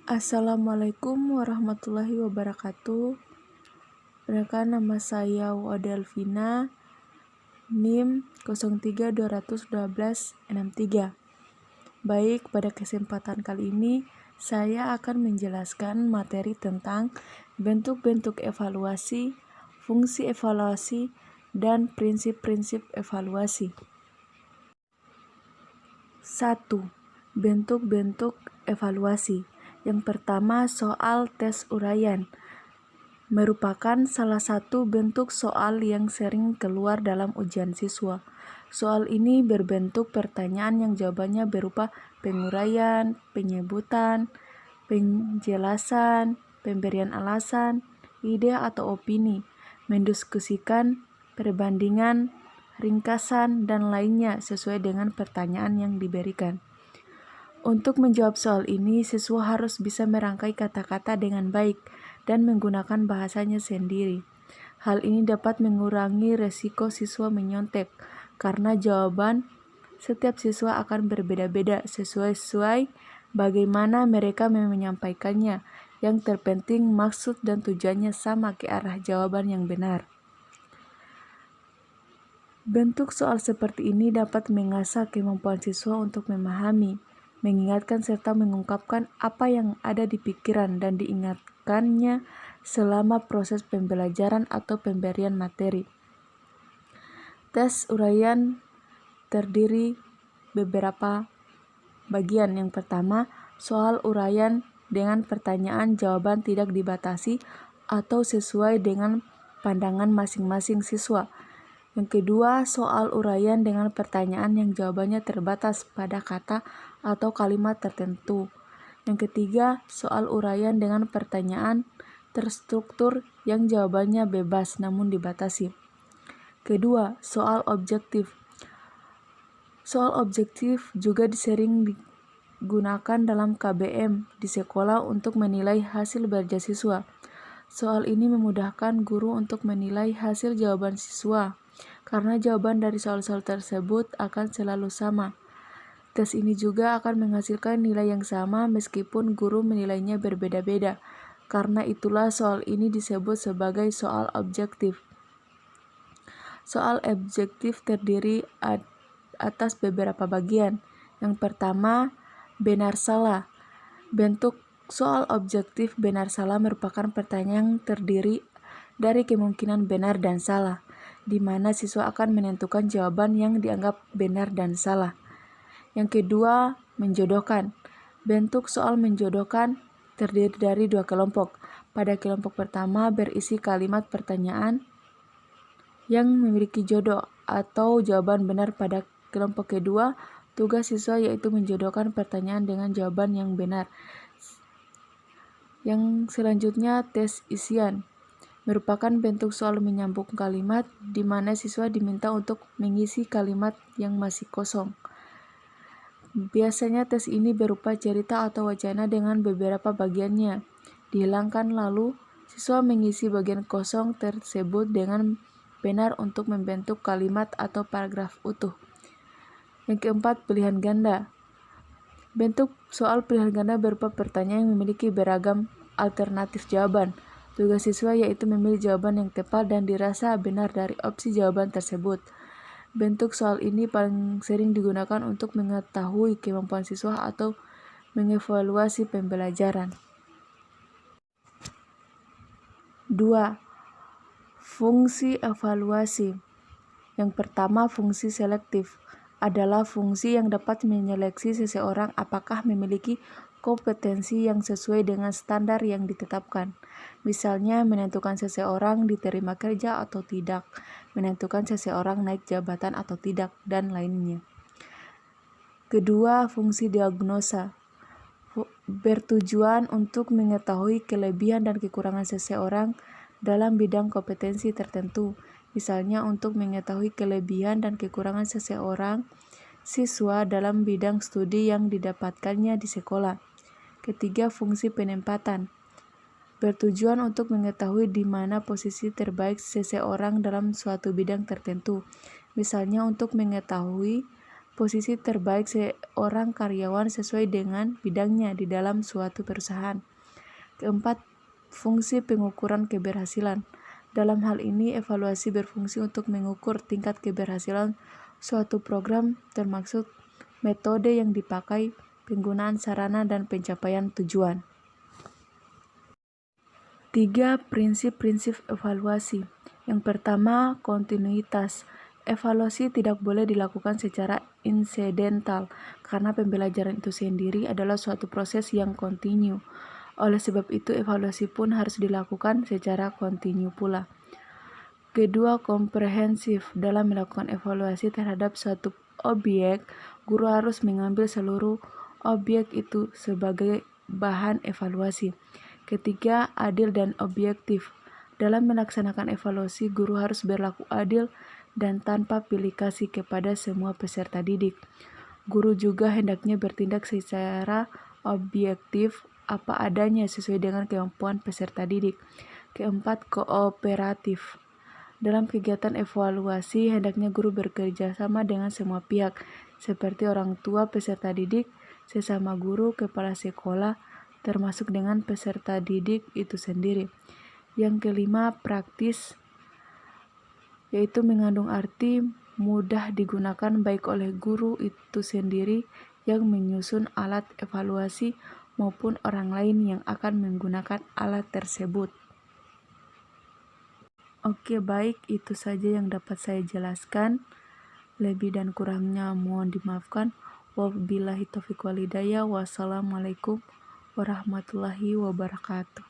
Assalamualaikum warahmatullahi wabarakatuh. Perkenalkan, nama saya Wada Elvina, NIM 03212123. Baik, pada kesempatan kali ini saya akan menjelaskan materi tentang bentuk-bentuk evaluasi, fungsi evaluasi, dan prinsip-prinsip evaluasi. 1. Bentuk-bentuk evaluasi. Yang pertama, soal tes uraian merupakan salah satu bentuk soal yang sering keluar dalam ujian siswa. Soal ini berbentuk pertanyaan yang jawabannya berupa penguraian, penyebutan, penjelasan, pemberian alasan, ide atau opini, mendiskusikan, perbandingan, ringkasan, dan lainnya sesuai dengan pertanyaan yang diberikan. Untuk menjawab soal ini, siswa harus bisa merangkai kata-kata dengan baik dan menggunakan bahasanya sendiri. Hal ini dapat mengurangi resiko siswa menyontek, karena jawaban setiap siswa akan berbeda-beda sesuai bagaimana mereka menyampaikannya. Yang terpenting, maksud dan tujuannya sama ke arah jawaban yang benar. Bentuk soal seperti ini dapat mengasah kemampuan siswa untuk memahami, mengingatkan serta mengungkapkan apa yang ada di pikiran dan diingatkannya selama proses pembelajaran atau pemberian materi. Tes uraian terdiri beberapa bagian. Yang pertama, soal uraian dengan pertanyaan jawaban tidak dibatasi atau sesuai dengan pandangan masing-masing siswa. Yang kedua, soal uraian dengan pertanyaan yang jawabannya terbatas pada kata atau kalimat tertentu. Yang ketiga, soal uraian dengan pertanyaan terstruktur yang jawabannya bebas namun dibatasi. Kedua, soal objektif. Soal objektif juga sering digunakan dalam KBM di sekolah untuk menilai hasil belajar siswa. Soal ini memudahkan guru untuk menilai hasil jawaban siswa, karena jawaban dari soal-soal tersebut akan selalu sama. Tes ini juga akan menghasilkan nilai yang sama meskipun guru menilainya berbeda-beda. Karena itulah soal ini disebut sebagai soal objektif. Soal objektif terdiri atas beberapa bagian. Yang pertama, benar salah. Bentuk soal objektif benar salah merupakan pertanyaan yang terdiri dari kemungkinan benar dan salah, di mana siswa akan menentukan jawaban yang dianggap benar dan salah. Yang kedua, menjodohkan. Bentuk soal menjodohkan terdiri dari dua kelompok. Pada kelompok pertama berisi kalimat pertanyaan yang memiliki jodoh atau jawaban benar. Pada kelompok kedua, tugas siswa yaitu menjodohkan pertanyaan dengan jawaban yang benar. Yang selanjutnya, tes isian merupakan bentuk soal menyambung kalimat di mana siswa diminta untuk mengisi kalimat yang masih kosong. Biasanya tes ini berupa cerita atau wacana dengan beberapa bagiannya dihilangkan, lalu siswa mengisi bagian kosong tersebut dengan benar untuk membentuk kalimat atau paragraf utuh. Yang keempat, pilihan ganda. Bentuk soal pilihan ganda berupa pertanyaan yang memiliki beragam alternatif jawaban. Tugas siswa yaitu memilih jawaban yang tepat dan dirasa benar dari opsi jawaban tersebut. Bentuk soal ini paling sering digunakan untuk mengetahui kemampuan siswa atau mengevaluasi pembelajaran. 2. Fungsi evaluasi. Yang pertama, fungsi selektif adalah fungsi yang dapat menyeleksi seseorang apakah memiliki kompetensi yang sesuai dengan standar yang ditetapkan. Misalnya, menentukan seseorang diterima kerja atau tidak, menentukan seseorang naik jabatan atau tidak, dan lainnya. Kedua, fungsi diagnosa bertujuan untuk mengetahui kelebihan dan kekurangan seseorang dalam bidang kompetensi tertentu. Misalnya, untuk mengetahui kelebihan dan kekurangan seseorang siswa dalam bidang studi yang didapatkannya di sekolah. Ketiga, fungsi penempatan bertujuan untuk mengetahui di mana posisi terbaik seseorang dalam suatu bidang tertentu. Misalnya, untuk mengetahui posisi terbaik seorang karyawan sesuai dengan bidangnya di dalam suatu perusahaan. Keempat, fungsi pengukuran keberhasilan. Dalam hal ini, evaluasi berfungsi untuk mengukur tingkat keberhasilan suatu program, termasuk metode yang dipakai, penggunaan sarana, dan pencapaian tujuan. 3. Prinsip-prinsip evaluasi. Yang pertama, kontinuitas. Evaluasi tidak boleh dilakukan secara insidental, karena pembelajaran itu sendiri adalah suatu proses yang kontinu. Oleh sebab itu, evaluasi pun harus dilakukan secara kontinu pula. Kedua, komprehensif. Dalam melakukan evaluasi terhadap suatu objek, guru harus mengambil seluruh objek itu sebagai bahan evaluasi. Ketiga, adil dan objektif. Dalam melaksanakan evaluasi, guru harus berlaku adil dan tanpa pilih kasih kepada semua peserta didik. Guru juga hendaknya bertindak secara objektif apa adanya sesuai dengan kemampuan peserta didik. Keempat, kooperatif. Dalam kegiatan evaluasi, hendaknya guru bekerja sama dengan semua pihak, seperti orang tua peserta didik, sesama guru, kepala sekolah, termasuk dengan peserta didik itu sendiri. Yang kelima, praktis, yaitu mengandung arti mudah digunakan baik oleh guru itu sendiri yang menyusun alat evaluasi maupun orang lain yang akan menggunakan alat tersebut. Oke, baik, itu saja yang dapat saya jelaskan. Lebih dan kurangnya mohon dimaafkan. Wabillahi taufiq wal hidayah. Wassalamualaikum warahmatullahi wabarakatuh.